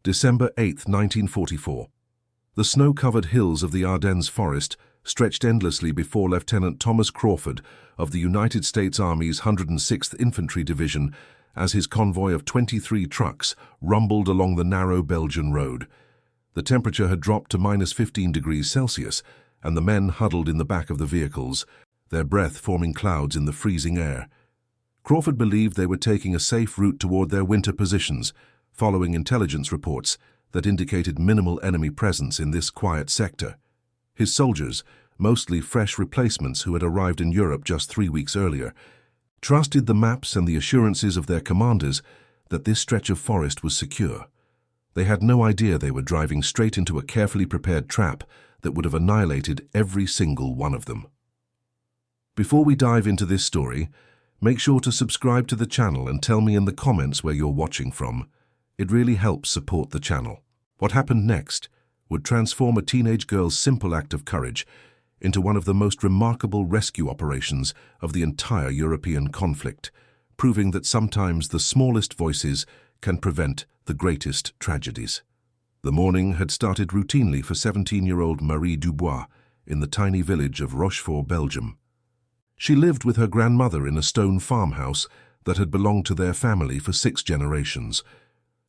December 8, 1944. The snow-covered hills of the Ardennes forest stretched endlessly before Lieutenant Thomas Crawford of the United States Army's 106th Infantry Division as his convoy of 23 trucks rumbled along the narrow Belgian road. The temperature had dropped to -15 degrees Celsius, and the men huddled in the back of the vehicles, their breath forming clouds in the freezing air. Crawford believed they were taking a safe route toward their winter positions, following intelligence reports that indicated minimal enemy presence in this quiet sector. His soldiers, mostly fresh replacements who had arrived in Europe just 3 weeks earlier, trusted the maps and the assurances of their commanders that this stretch of forest was secure. They had no idea they were driving straight into a carefully prepared trap that would have annihilated every single one of them. Before we dive into this story, make sure to subscribe to the channel and tell me in the comments where you're watching from. It really helps support the channel. What happened next would transform a teenage girl's simple act of courage into one of the most remarkable rescue operations of the entire European conflict, proving that sometimes the smallest voices can prevent the greatest tragedies. The morning had started routinely for 17-year-old Marie Dubois in the tiny village of Rochefort, Belgium. She lived with her grandmother in a stone farmhouse that had belonged to their family for 6 generations.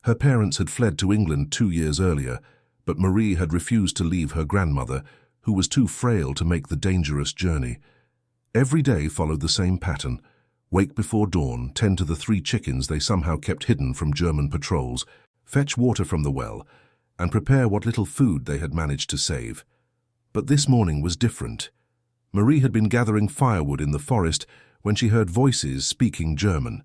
Her parents had fled to England 2 years earlier, but Marie had refused to leave her grandmother, who was too frail to make the dangerous journey. Every day followed the same pattern: wake before dawn, tend to the 3 chickens they somehow kept hidden from German patrols, fetch water from the well, and prepare what little food they had managed to save. But this morning was different. Marie had been gathering firewood in the forest when she heard voices speaking German.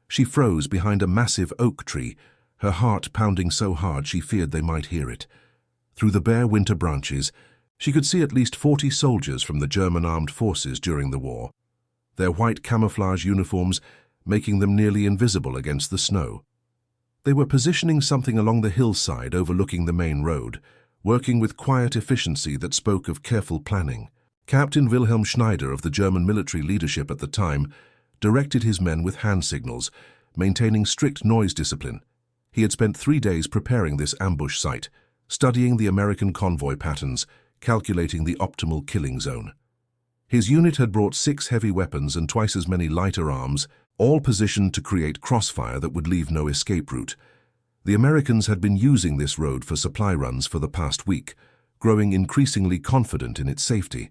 She froze behind a massive oak tree, her heart pounding so hard she feared they might hear it. Through the bare winter branches, she could see at least 40 soldiers from the German armed forces during the war, their white camouflage uniforms making them nearly invisible against the snow. They were positioning something along the hillside overlooking the main road, working with quiet efficiency that spoke of careful planning. Captain Wilhelm Schneider of the German military leadership at the time directed his men with hand signals, maintaining strict noise discipline. He had spent 3 days preparing this ambush site, studying the American convoy patterns, calculating the optimal killing zone. His unit had brought 6 heavy weapons and twice as many lighter arms, all positioned to create crossfire that would leave no escape route. The Americans had been using this road for supply runs for the past week, growing increasingly confident in its safety.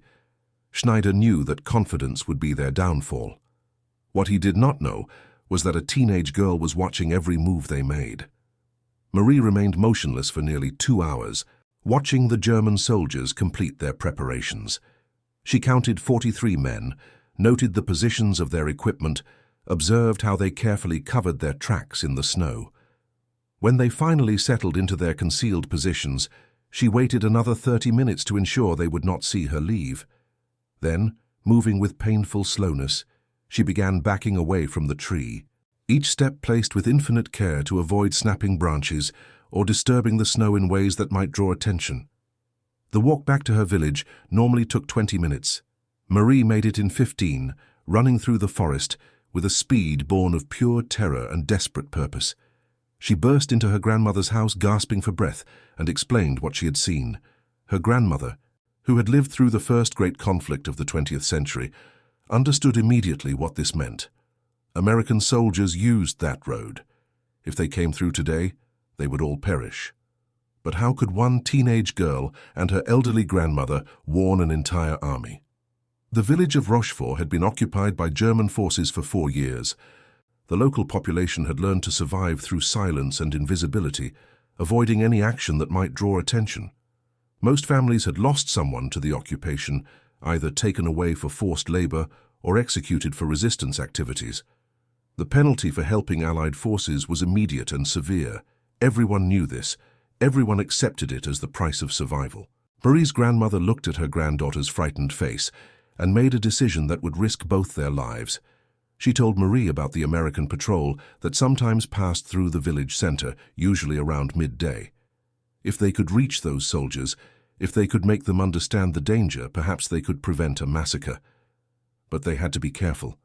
Schneider knew that confidence would be their downfall. What he did not know was that a teenage girl was watching every move they made. Marie remained motionless for nearly 2 hours, watching the German soldiers complete their preparations. She counted 43 men, noted the positions of their equipment, observed how they carefully covered their tracks in the snow. When they finally settled into their concealed positions, she waited another 30 minutes to ensure they would not see her leave. Then, moving with painful slowness, she began backing away from the tree, each step placed with infinite care to avoid snapping branches or disturbing the snow in ways that might draw attention. The walk back to her village normally took 20 minutes. Marie made it in 15, running through the forest with a speed born of pure terror and desperate purpose. She burst into her grandmother's house gasping for breath and explained what she had seen. Her grandmother, who had lived through the first great conflict of the 20th century, understood immediately what this meant. American soldiers used that road. If they came through today, they would all perish. But how could one teenage girl and her elderly grandmother warn an entire army? The village of Rochefort had been occupied by German forces for 4 years. The local population had learned to survive through silence and invisibility, avoiding any action that might draw attention. Most families had lost someone to the occupation, either taken away for forced labor or executed for resistance activities. The penalty for helping Allied forces was immediate and severe. Everyone knew this. Everyone accepted it as the price of survival. Marie's grandmother looked at her granddaughter's frightened face and made a decision that would risk both their lives. She told Marie about the American patrol that sometimes passed through the village center, usually around midday. If they could reach those soldiers, if they could make them understand the danger, perhaps they could prevent a massacre. But they had to be careful.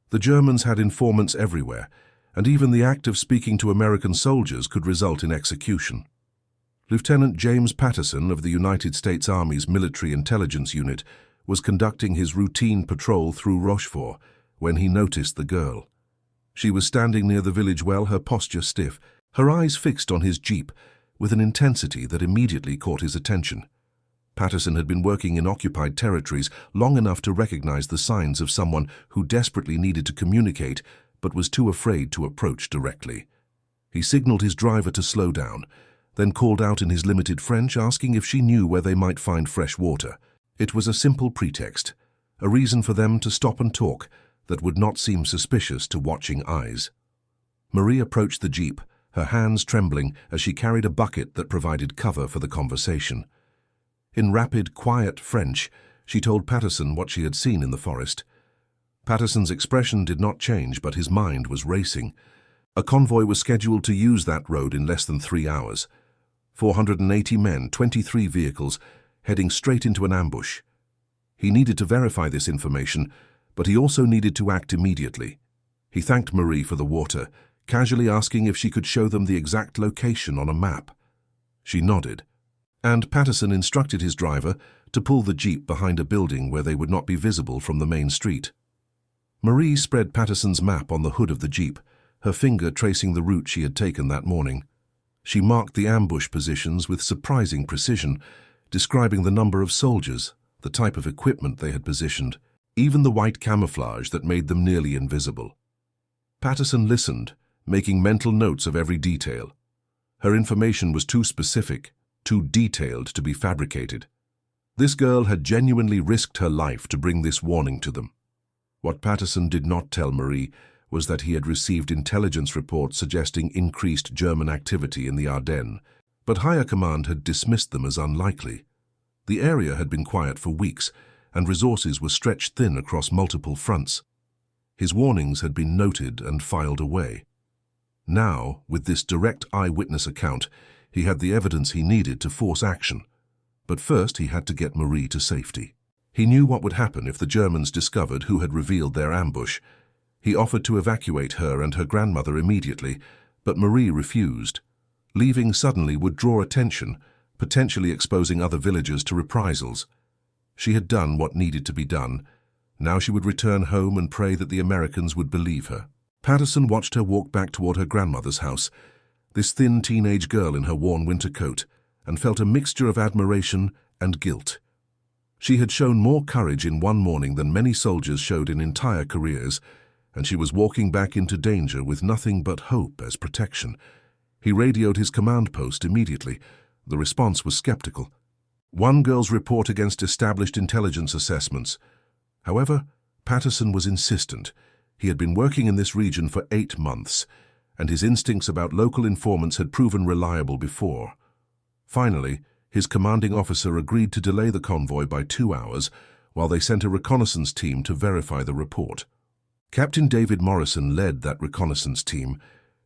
The Germans had informants everywhere, and even the act of speaking to American soldiers could result in execution. Lieutenant James Patterson of the United States Army's Military Intelligence Unit was conducting his routine patrol through Rochefort when he noticed the girl. She was standing near the village well, her posture stiff, her eyes fixed on his jeep with an intensity that immediately caught his attention. Patterson had been working in occupied territories long enough to recognize the signs of someone who desperately needed to communicate but was too afraid to approach directly. He signaled his driver to slow down, then called out in his limited French, asking if she knew where they might find fresh water. It was a simple pretext, a reason for them to stop and talk that would not seem suspicious to watching eyes. Marie approached the jeep, her hands trembling as she carried a bucket that provided cover for the conversation. In rapid, quiet French, she told Patterson what she had seen in the forest. Patterson's expression did not change, but his mind was racing. A convoy was scheduled to use that road in less than 3 hours. 480 men, 23 vehicles, heading straight into an ambush. He needed to verify this information, but he also needed to act immediately. He thanked Marie for the water, casually asking if she could show them the exact location on a map. She nodded, and Patterson instructed his driver to pull the jeep behind a building where they would not be visible from the main street. Marie spread Patterson's map on the hood of the jeep, her finger tracing the route she had taken that morning. She marked the ambush positions with surprising precision, describing the number of soldiers, the type of equipment they had positioned, even the white camouflage that made them nearly invisible. Patterson listened, making mental notes of every detail. Her information was too specific, too detailed to be fabricated. This girl had genuinely risked her life to bring this warning to them. What Patterson did not tell Marie was that he had received intelligence reports suggesting increased German activity in the Ardennes, but higher command had dismissed them as unlikely. The area had been quiet for weeks, and resources were stretched thin across multiple fronts. His warnings had been noted and filed away. Now, with this direct eyewitness account, he had the evidence he needed to force action. But first he had to get Marie to safety. He knew what would happen if the Germans discovered who had revealed their ambush. He offered to evacuate her and her grandmother immediately, but Marie refused. Leaving suddenly would draw attention, potentially exposing other villagers to reprisals. She had done what needed to be done. Now she would return home and pray that the Americans would believe her. Patterson watched her walk back toward her grandmother's house, this thin teenage girl in her worn winter coat, and felt a mixture of admiration and guilt. She had shown more courage in one morning than many soldiers showed in entire careers, and she was walking back into danger with nothing but hope as protection. He radioed his command post immediately. The response was skeptical. One girl's report against established intelligence assessments. However, Patterson was insistent. He had been working in this region for 8 months, and his instincts about local informants had proven reliable before. Finally, his commanding officer agreed to delay the convoy by 2 hours while they sent a reconnaissance team to verify the report. Captain David Morrison led that reconnaissance team,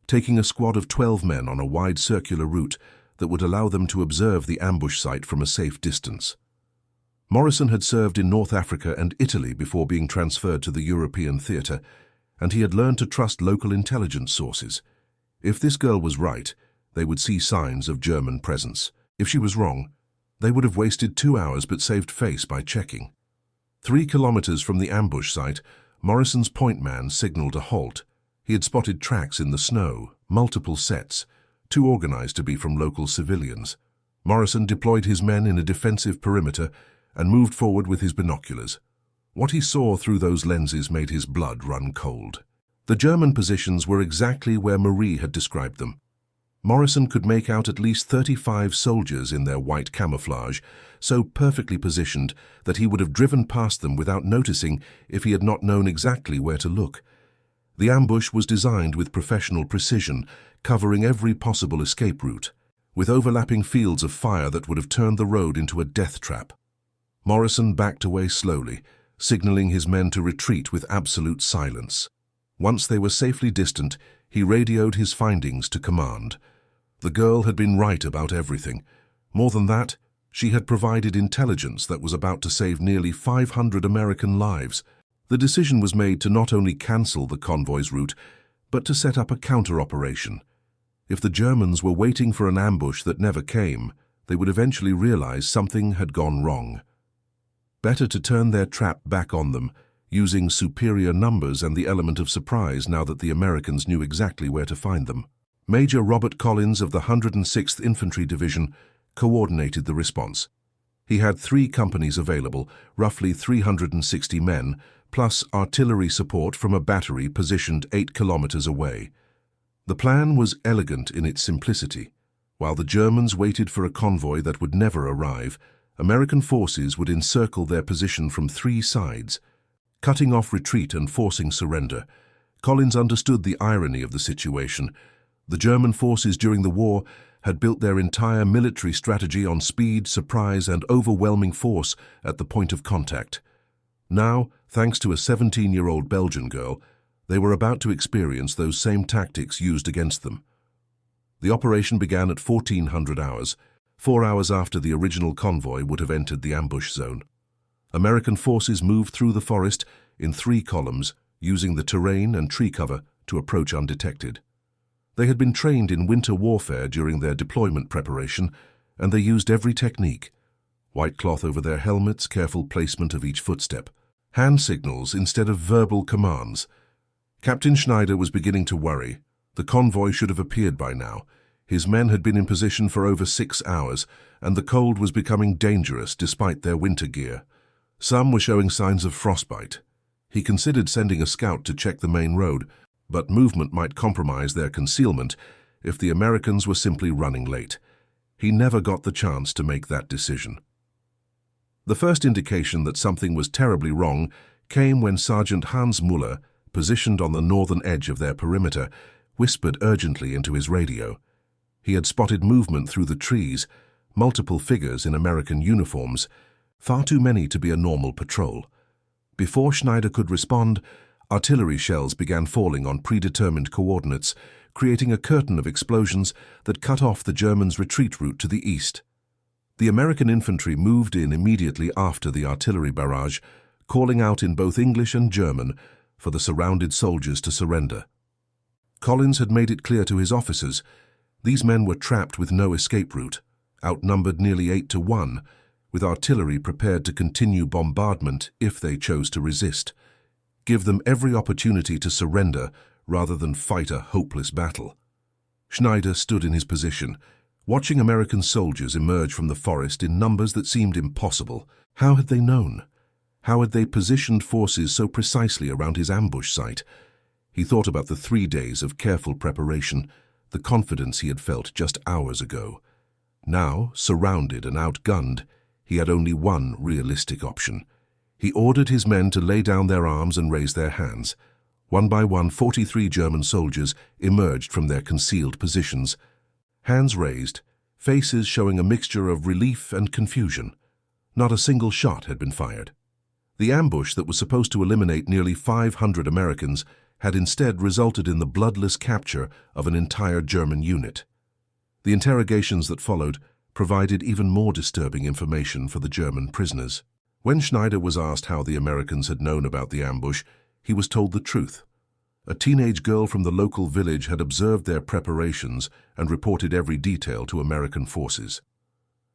taking a squad of 12 men on a wide circular route that would allow them to observe the ambush site from a safe distance. Morrison had served in North Africa and Italy before being transferred to the European theatre, and he had learned to trust local intelligence sources. If this girl was right, they would see signs of German presence. If she was wrong, they would have wasted 2 hours but saved face by checking. 3 kilometers from the ambush site, Morrison's point man signaled a halt. He had spotted tracks in the snow, multiple sets, too organized to be from local civilians. Morrison deployed his men in a defensive perimeter and moved forward with his binoculars. What he saw through those lenses made his blood run cold. The German positions were exactly where Marie had described them. Morrison could make out at least 35 soldiers in their white camouflage, so perfectly positioned that he would have driven past them without noticing if he had not known exactly where to look. The ambush was designed with professional precision, covering every possible escape route, with overlapping fields of fire that would have turned the road into a death trap. Morrison backed away slowly, signaling his men to retreat with absolute silence. Once they were safely distant, he radioed his findings to command. The girl had been right about everything. More than that, she had provided intelligence that was about to save nearly 500 American lives. The decision was made to not only cancel the convoy's route, but to set up a counter-operation. If the Germans were waiting for an ambush that never came, they would eventually realize something had gone wrong. Better to turn their trap back on them, using superior numbers and the element of surprise now that the Americans knew exactly where to find them. Major Robert Collins of the 106th Infantry Division coordinated the response. He had 3 companies available, roughly 360 men, plus artillery support from a battery positioned 8 kilometers away. The plan was elegant in its simplicity. While the Germans waited for a convoy that would never arrive, American forces would encircle their position from 3 sides, cutting off retreat and forcing surrender. Collins understood the irony of the situation. The German forces during the war had built their entire military strategy on speed, surprise, and overwhelming force at the point of contact. Now, thanks to a 17-year-old Belgian girl, they were about to experience those same tactics used against them. The operation began at 1400 hours, 4 hours after the original convoy would have entered the ambush zone. American forces moved through the forest in 3 columns, using the terrain and tree cover to approach undetected. They had been trained in winter warfare during their deployment preparation, and they used every technique. White cloth over their helmets, careful placement of each footstep. Hand signals instead of verbal commands. Captain Schneider was beginning to worry. The convoy should have appeared by now. His men had been in position for over 6 hours, and the cold was becoming dangerous despite their winter gear. Some were showing signs of frostbite. He considered sending a scout to check the main road, but movement might compromise their concealment if the Americans were simply running late. He never got the chance to make that decision. The first indication that something was terribly wrong came when Sergeant Hans Müller, positioned on the northern edge of their perimeter, whispered urgently into his radio. He had spotted movement through the trees, multiple figures in American uniforms, far too many to be a normal patrol. Before Schneider could respond, artillery shells began falling on predetermined coordinates, creating a curtain of explosions that cut off the Germans' retreat route to the east. The American infantry moved in immediately after the artillery barrage, calling out in both English and German for the surrounded soldiers to surrender. Collins had made it clear to his officers these men were trapped with no escape route, outnumbered nearly 8 to 1, with artillery prepared to continue bombardment if they chose to resist. Give them every opportunity to surrender rather than fight a hopeless battle. Schneider stood in his position, watching American soldiers emerge from the forest in numbers that seemed impossible. How had they known? How had they positioned forces so precisely around his ambush site? He thought about the 3 days of careful preparation, the confidence he had felt just hours ago. Now, surrounded and outgunned, he had only one realistic option. He ordered his men to lay down their arms and raise their hands. One by one, 43 German soldiers emerged from their concealed positions. Hands raised, faces showing a mixture of relief and confusion. Not a single shot had been fired. The ambush that was supposed to eliminate nearly 500 Americans had instead resulted in the bloodless capture of an entire German unit. The interrogations that followed provided even more disturbing information for the German prisoners. When Schneider was asked how the Americans had known about the ambush, he was told the truth. A teenage girl from the local village had observed their preparations and reported every detail to American forces.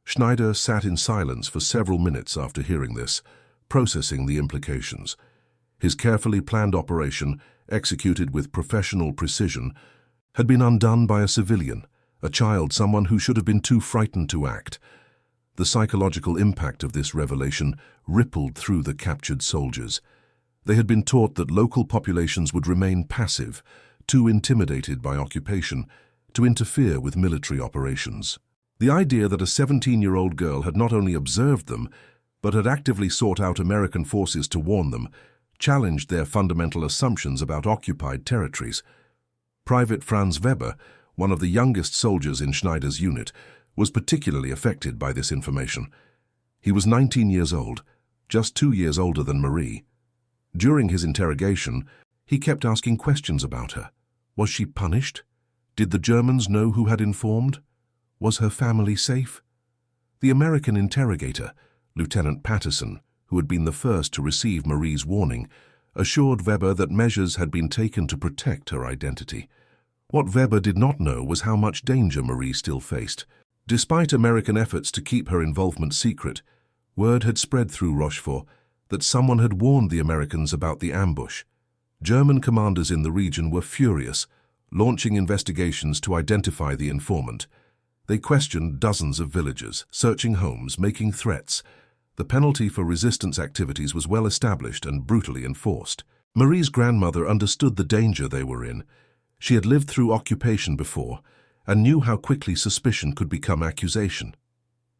Schneider sat in silence for several minutes after hearing this, processing the implications. His carefully planned operation, executed with professional precision, had been undone by a civilian, a child, someone who should have been too frightened to act. The psychological impact of this revelation rippled through the captured soldiers. They had been taught that local populations would remain passive, too intimidated by occupation, to interfere with military operations. The idea that a 17-year-old girl had not only observed them, but had actively sought out American forces to warn them, challenged their fundamental assumptions about occupied territories. Private Franz Weber, one of the youngest soldiers in Schneider's unit, was particularly affected by this information. He was 19 years old, just 2 years older than Marie. During his interrogation, he kept asking questions about her. Was she punished? Did the Germans know who had informed? Was her family safe? The American interrogator, Lieutenant Patterson, who had been the first to receive Marie's warning, assured Weber that measures had been taken to protect her identity. What Weber did not know was how much danger Marie still faced. Despite American efforts to keep her involvement secret, word had spread through Rochefort that someone had warned the Americans about the ambush. German commanders in the region were furious, launching investigations to identify the informant. They questioned dozens of villagers, searching homes, making threats. The penalty for resistance activities was well established and brutally enforced. Marie's grandmother understood the danger they were in. She had lived through occupation before and knew how quickly suspicion could become accusation.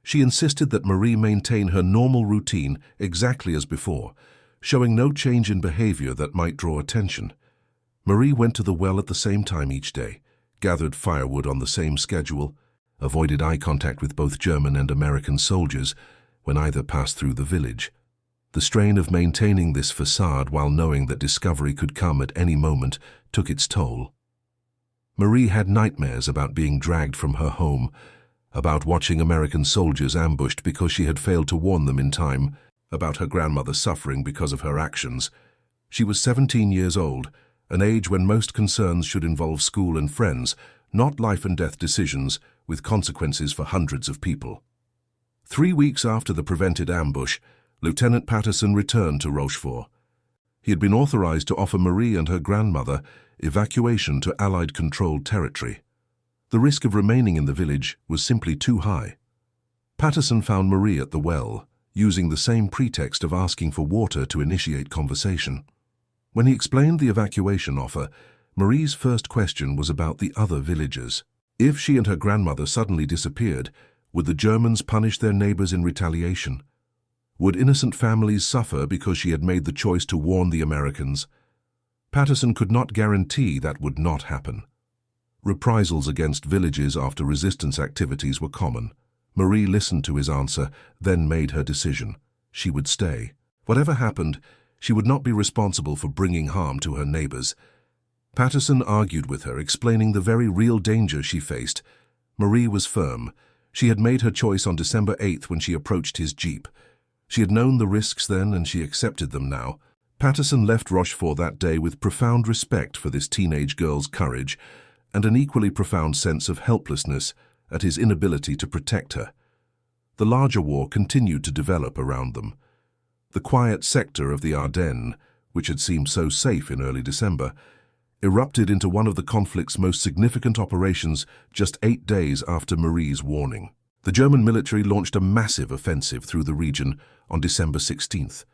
She insisted that Marie maintain her normal routine exactly as before, showing no change in behavior that might draw attention. Marie went to the well at the same time each day, gathered firewood on the same schedule, avoided eye contact with both German and American soldiers when either passed through the village. The strain of maintaining this facade while knowing that discovery could come at any moment took its toll. Marie had nightmares about being dragged from her home, about watching American soldiers ambushed because she had failed to warn them in time, about her grandmother suffering because of her actions. She was 17 years old, an age when most concerns should involve school and friends, not life-and-death decisions with consequences for hundreds of people. 3 weeks after the prevented ambush, Lieutenant Patterson returned to Rochefort. He had been authorized to offer Marie and her grandmother evacuation to Allied-controlled territory. The risk of remaining in the village was simply too high. Patterson found Marie at the well, using the same pretext of asking for water to initiate conversation. When he explained the evacuation offer, Marie's first question was about the other villagers. If she and her grandmother suddenly disappeared, would the Germans punish their neighbors in retaliation? Would innocent families suffer because she had made the choice to warn the Americans? Patterson could not guarantee that would not happen. Reprisals against villages after resistance activities were common. Marie listened to his answer, then made her decision. She would stay. Whatever happened, she would not be responsible for bringing harm to her neighbors. Patterson argued with her, explaining the very real danger she faced. Marie was firm. She had made her choice on December 8th when she approached his jeep. She had known the risks then, and she accepted them now. Patterson left Rochefort that day with profound respect for this teenage girl's courage and an equally profound sense of helplessness at his inability to protect her. The larger war continued to develop around them. The quiet sector of the Ardennes, which had seemed so safe in early December, erupted into one of the conflict's most significant operations just 8 days after Marie's warning. The German military launched a massive offensive through the region on December 16th,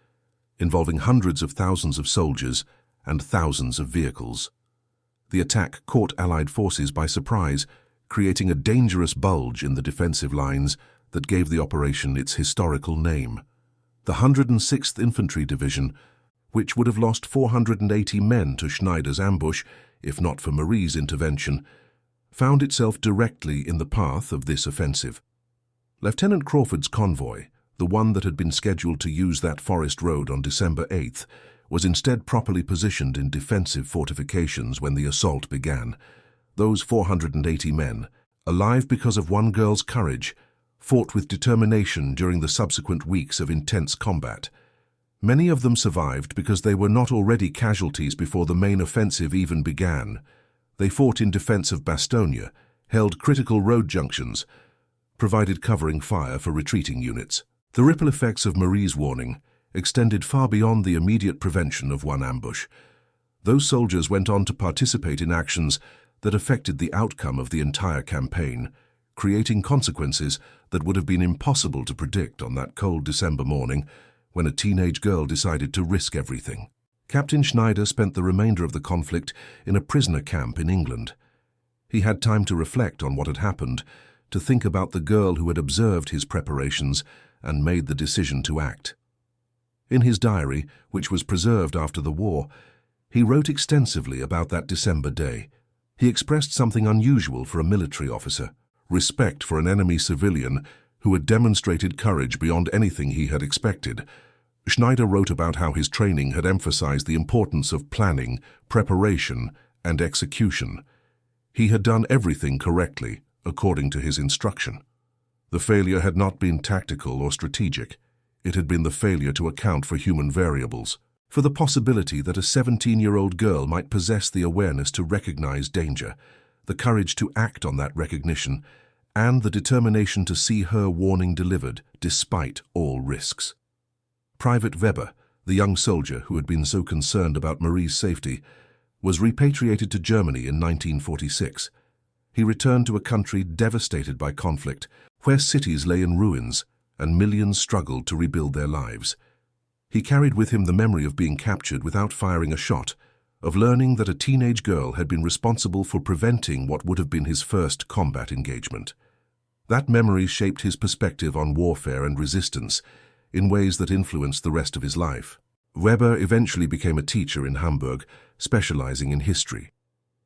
involving hundreds of thousands of soldiers and thousands of vehicles. The attack caught Allied forces by surprise, creating a dangerous bulge in the defensive lines that gave the operation its historical name. The 106th Infantry Division, which would have lost 480 men to Schneider's ambush if not for Marie's intervention, found itself directly in the path of this offensive. Lieutenant Crawford's convoy, the one that had been scheduled to use that forest road on December 8th, was instead properly positioned in defensive fortifications when the assault began. Those 480 men, alive because of one girl's courage, fought with determination during the subsequent weeks of intense combat. Many of them survived because they were not already casualties before the main offensive even began. They fought in defense of Bastogne, held critical road junctions, provided covering fire for retreating units. The ripple effects of Marie's warning extended far beyond the immediate prevention of one ambush. Those soldiers went on to participate in actions that affected the outcome of the entire campaign, creating consequences that would have been impossible to predict on that cold December morning when a teenage girl decided to risk everything. Captain Schneider spent the remainder of the conflict in a prisoner camp in England. He had time to reflect on what had happened, to think about the girl who had observed his preparations and made the decision to act. In his diary, which was preserved after the war, he wrote extensively about that December day. He expressed something unusual for a military officer, respect for an enemy civilian who had demonstrated courage beyond anything he had expected. Schneider wrote about how his training had emphasized the importance of planning, preparation, and execution. He had done everything correctly, according to his instruction. The failure had not been tactical or strategic. It had been the failure to account for human variables. for the possibility that a 17-year-old girl might possess the awareness to recognize danger, the courage to act on that recognition, and the determination to see her warning delivered despite all risks. Private Weber, the young soldier who had been so concerned about Marie's safety, was repatriated to Germany in 1946. He returned to a country devastated by conflict, where cities lay in ruins and millions struggled to rebuild their lives. He carried with him the memory of being captured without firing a shot, of learning that a teenage girl had been responsible for preventing what would have been his first combat engagement. That memory shaped his perspective on warfare and resistance in ways that influenced the rest of his life. Weber eventually became a teacher in Hamburg, specializing in history.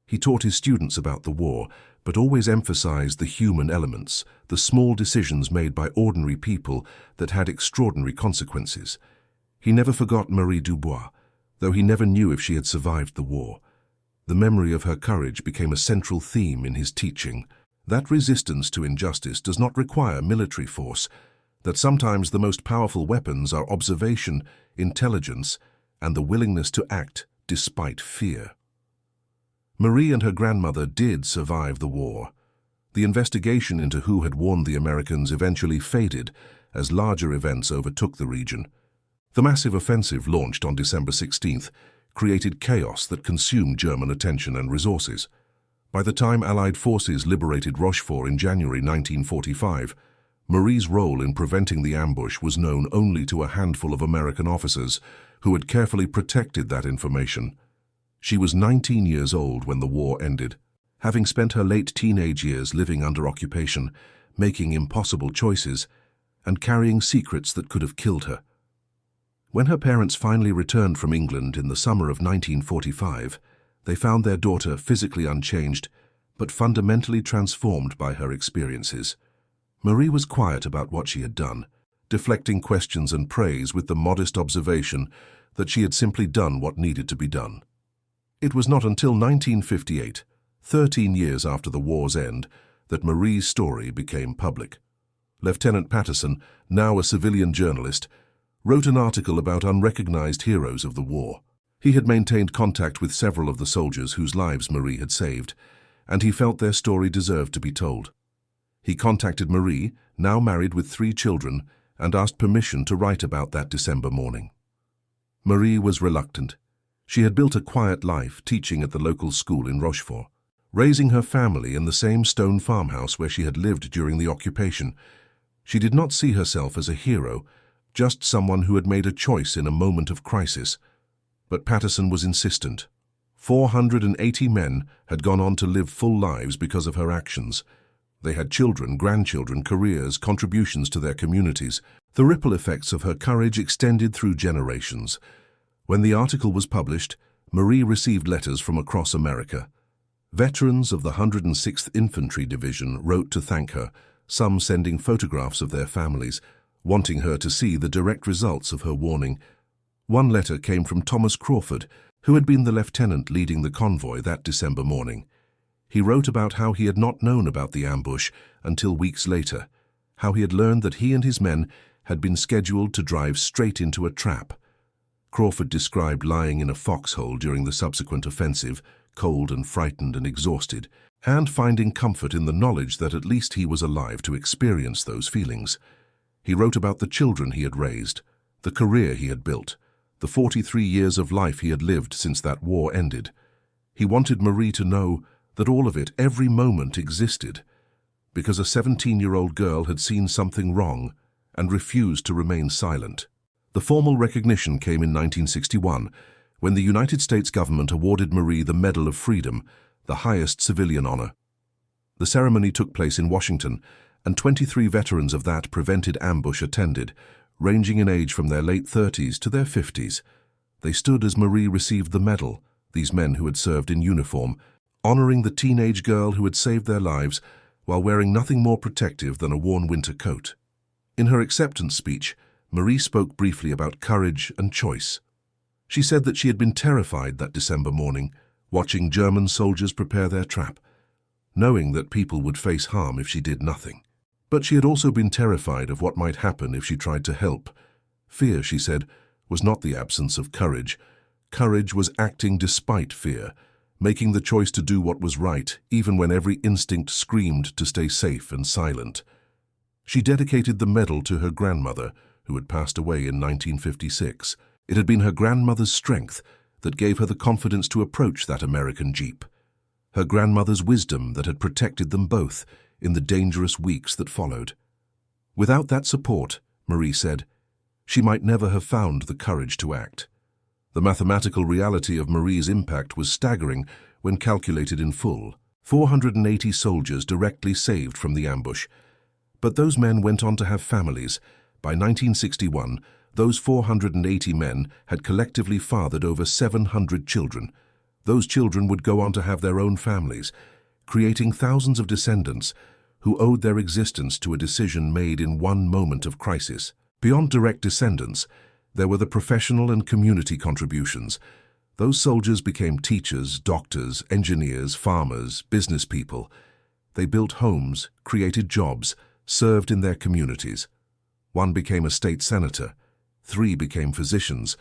He taught his students about the war, but always emphasized the human elements, the small decisions made by ordinary people that had extraordinary consequences. He never forgot Marie Dubois, though he never knew if she had survived the war. The memory of her courage became a central theme in his teaching. That resistance to injustice does not require military force, that sometimes the most powerful weapons are observation, intelligence, and the willingness to act despite fear. Marie and her grandmother did survive the war. The investigation into who had warned the Americans eventually faded as larger events overtook the region. The massive offensive launched on December 16th created chaos that consumed German attention and resources. By the time Allied forces liberated Rochefort in January 1945, Marie's role in preventing the ambush was known only to a handful of American officers who had carefully protected that information. She was 19 years old when the war ended, having spent her late teenage years living under occupation, making impossible choices, and carrying secrets that could have killed her. When her parents finally returned from England in the summer of 1945, they found their daughter physically unchanged, but fundamentally transformed by her experiences. Marie was quiet about what she had done, deflecting questions and praise with the modest observation that she had simply done what needed to be done. It was not until 1958, 13 years after the war's end, that Marie's story became public. Lieutenant Patterson, now a civilian journalist, wrote an article about unrecognized heroes of the war. He had maintained contact with several of the soldiers whose lives Marie had saved, and he felt their story deserved to be told. He contacted Marie, now married with 3 children, and asked permission to write about that December morning. Marie was reluctant. She had built a quiet life teaching at the local school in Rochefort, raising her family in the same stone farmhouse where she had lived during the occupation. She did not see herself as a hero, just someone who had made a choice in a moment of crisis. But Patterson was insistent. 480 men had gone on to live full lives because of her actions. They had children, grandchildren, careers, contributions to their communities. The ripple effects of her courage extended through generations. When the article was published, Marie received letters from across America. Veterans of the 106th Infantry Division wrote to thank her, some sending photographs of their families, wanting her to see the direct results of her warning. One letter came from Thomas Crawford, who had been the lieutenant leading the convoy that December morning. He wrote about how he had not known about the ambush until weeks later, how he had learned that he and his men had been scheduled to drive straight into a trap. Crawford described lying in a foxhole during the subsequent offensive, cold and frightened and exhausted, and finding comfort in the knowledge that at least he was alive to experience those feelings. He wrote about the children he had raised, the career he had built, the 43 years of life he had lived since that war ended. He wanted Marie to know that all of it, every moment, existed, because a 17-year-old girl had seen something wrong and refused to remain silent. The formal recognition came in 1961, when the United States government awarded Marie the Medal of Freedom, the highest civilian honor. The ceremony took place in Washington, and 23 veterans of that prevented ambush attended, ranging in age from their late 30s to their 50s. They stood as Marie received the medal, these men who had served in uniform, honoring the teenage girl who had saved their lives while wearing nothing more protective than a worn winter coat. In her acceptance speech, Marie spoke briefly about courage and choice. She said that she had been terrified that December morning, watching German soldiers prepare their trap, knowing that people would face harm if she did nothing. But she had also been terrified of what might happen if she tried to help. Fear, she said, was not the absence of courage. Courage was acting despite fear, making the choice to do what was right, even when every instinct screamed to stay safe and silent. She dedicated the medal to her grandmother, who had passed away in 1956. It had been her grandmother's strength that gave her the confidence to approach that American jeep. Her grandmother's wisdom that had protected them both in the dangerous weeks that followed. Without that support, Marie said, she might never have found the courage to act. The mathematical reality of Marie's impact was staggering when calculated in full. 480 soldiers directly saved from the ambush. But those men went on to have families. By 1961, those 480 men had collectively fathered over 700 children. Those children would go on to have their own families, creating thousands of descendants who owed their existence to a decision made in one moment of crisis. Beyond direct descendants, there were the professional and community contributions. Those soldiers became teachers, doctors, engineers, farmers, business people. They built homes, created jobs, served in their communities. 1 became a state senator, 3 became physicians,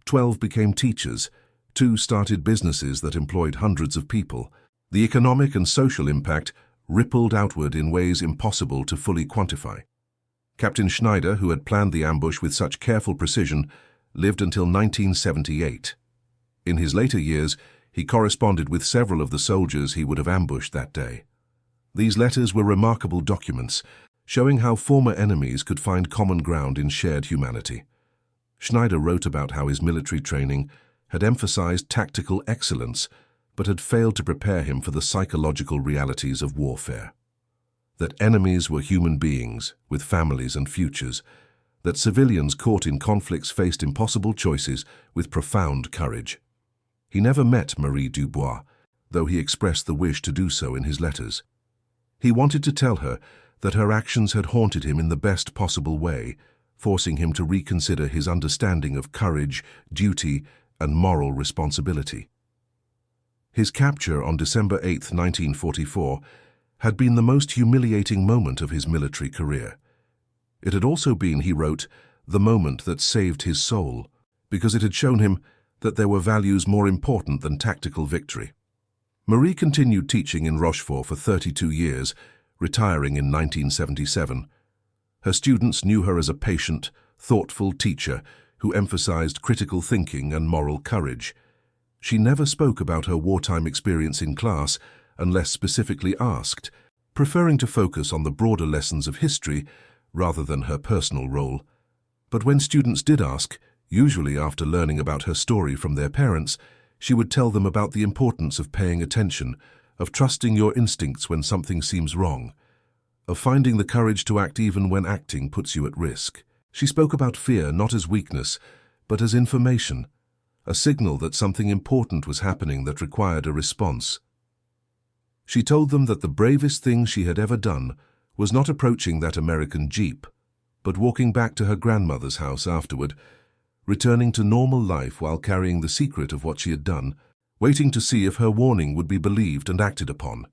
12 became teachers, 2 started businesses that employed hundreds of people. The economic and social impact rippled outward in ways impossible to fully quantify. Captain Schneider, who had planned the ambush with such careful precision, lived until 1978. In his later years, he corresponded with several of the soldiers he would have ambushed that day. These letters were remarkable documents, showing how former enemies could find common ground in shared humanity. Schneider wrote about how his military training had emphasized tactical excellence, but had failed to prepare him for the psychological realities of warfare. That enemies were human beings with families and futures, that civilians caught in conflicts faced impossible choices with profound courage. He never met Marie Dubois, though he expressed the wish to do so in his letters. He wanted to tell her that her actions had haunted him in the best possible way, forcing him to reconsider his understanding of courage, duty, and moral responsibility. His capture on December 8, 1944, had been the most humiliating moment of his military career. It had also been, he wrote, the moment that saved his soul, because it had shown him that there were values more important than tactical victory. Marie continued teaching in Rochefort for 32 years, retiring in 1977. Her students knew her as a patient, thoughtful teacher who emphasized critical thinking and moral courage. She never spoke about her wartime experience in class unless specifically asked, preferring to focus on the broader lessons of history rather than her personal role. But when students did ask, usually after learning about her story from their parents, she would tell them about the importance of paying attention, of trusting your instincts when something seems wrong, of finding the courage to act even when acting puts you at risk. She spoke about fear not as weakness, but as information, a signal that something important was happening that required a response. She told them that the bravest thing she had ever done was not approaching that American jeep, but walking back to her grandmother's house afterward, returning to normal life while carrying the secret of what she had done, waiting to see if her warning would be believed and acted upon.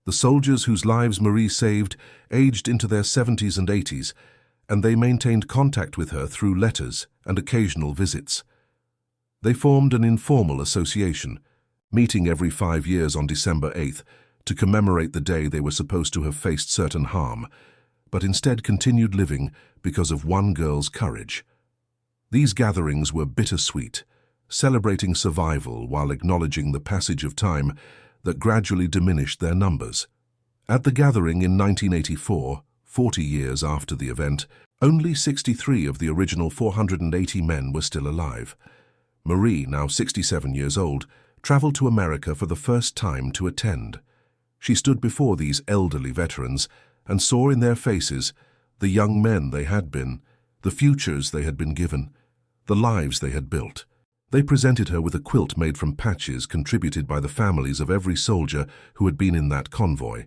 The soldiers whose lives Marie saved aged into their 70s and 80s, and they maintained contact with her through letters and occasional visits. They formed an informal association, meeting every 5 years on December 8th to commemorate the day they were supposed to have faced certain harm, but instead continued living because of one girl's courage. These gatherings were bittersweet, celebrating survival while acknowledging the passage of time that gradually diminished their numbers. At the gathering in 1984, 40 years after the event, only 63 of the original 480 men were still alive. Marie, now 67 years old, traveled to America for the first time to attend. She stood before these elderly veterans and saw in their faces the young men they had been, the futures they had been given, the lives they had built. They presented her with a quilt made from patches contributed by the families of every soldier who had been in that convoy,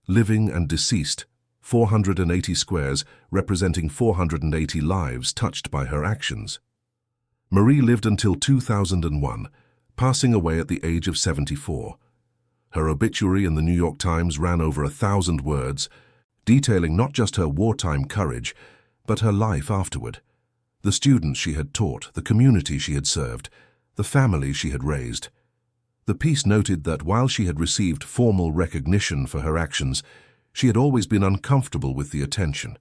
living and deceased, 480 squares representing 480 lives touched by her actions. Marie lived until 2001, passing away at the age of 74. Her obituary in the New York Times ran over 1,000 words, detailing not just her wartime courage, but her life afterward. The students she had taught, the community she had served, the family she had raised. The piece noted that while she had received formal recognition for her actions, she had always been uncomfortable with the attention,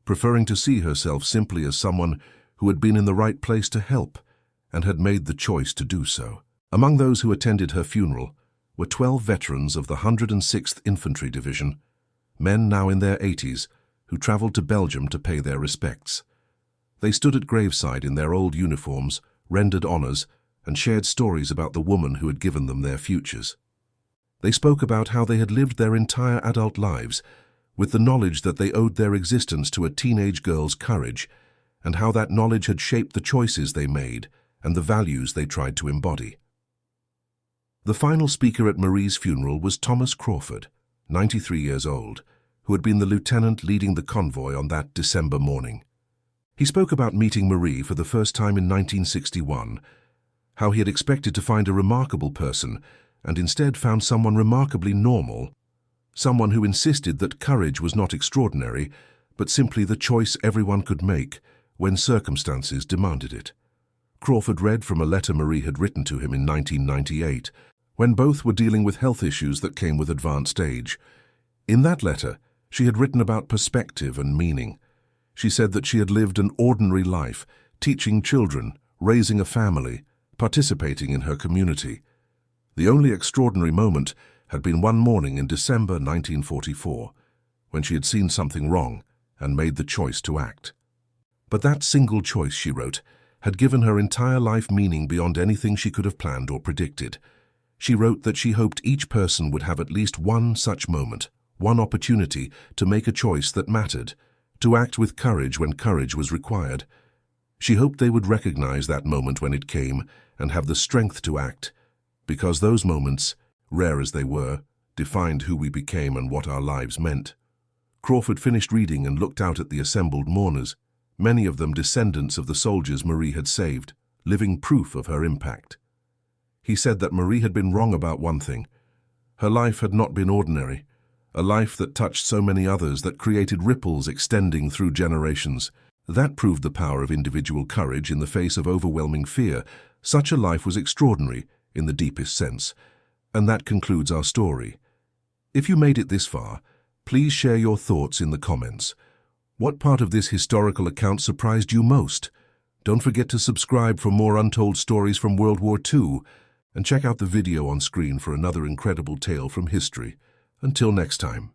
preferring to see herself simply as someone who had been in the right place to help and had made the choice to do so. Among those who attended her funeral were 12 veterans of the 106th Infantry Division, men now in their 80s, who traveled to Belgium to pay their respects. They stood at graveside in their old uniforms, rendered honors, and shared stories about the woman who had given them their futures. They spoke about how they had lived their entire adult lives with the knowledge that they owed their existence to a teenage girl's courage, and how that knowledge had shaped the choices they made and the values they tried to embody. The final speaker at Marie's funeral was Thomas Crawford, 93 years old, who had been the lieutenant leading the convoy on that December morning. He spoke about meeting Marie for the first time in 1961, how he had expected to find a remarkable person and instead found someone remarkably normal, someone who insisted that courage was not extraordinary, but simply the choice everyone could make when circumstances demanded it. Crawford read from a letter Marie had written to him in 1998, when both were dealing with health issues that came with advanced age. In that letter, she had written about perspective and meaning. She said that she had lived an ordinary life, teaching children, raising a family, participating in her community. The only extraordinary moment had been one morning in December 1944, when she had seen something wrong and made the choice to act. But that single choice, she wrote, had given her entire life meaning beyond anything she could have planned or predicted. She wrote that she hoped each person would have at least one such moment, one opportunity to make a choice that mattered, to act with courage when courage was required. She hoped they would recognize that moment when it came and have the strength to act, because those moments, rare as they were, defined who we became and what our lives meant. Crawford finished reading and looked out at the assembled mourners, many of them descendants of the soldiers Marie had saved, living proof of her impact. He said that Marie had been wrong about one thing. Her life had not been ordinary, a life that touched so many others, that created ripples extending through generations. That proved the power of individual courage in the face of overwhelming fear. Such a life was extraordinary in the deepest sense. And that concludes our story. If you made it this far, please share your thoughts in the comments. What part of this historical account surprised you most? Don't forget to subscribe for more untold stories from World War II, and check out the video on screen for another incredible tale from history. Until next time.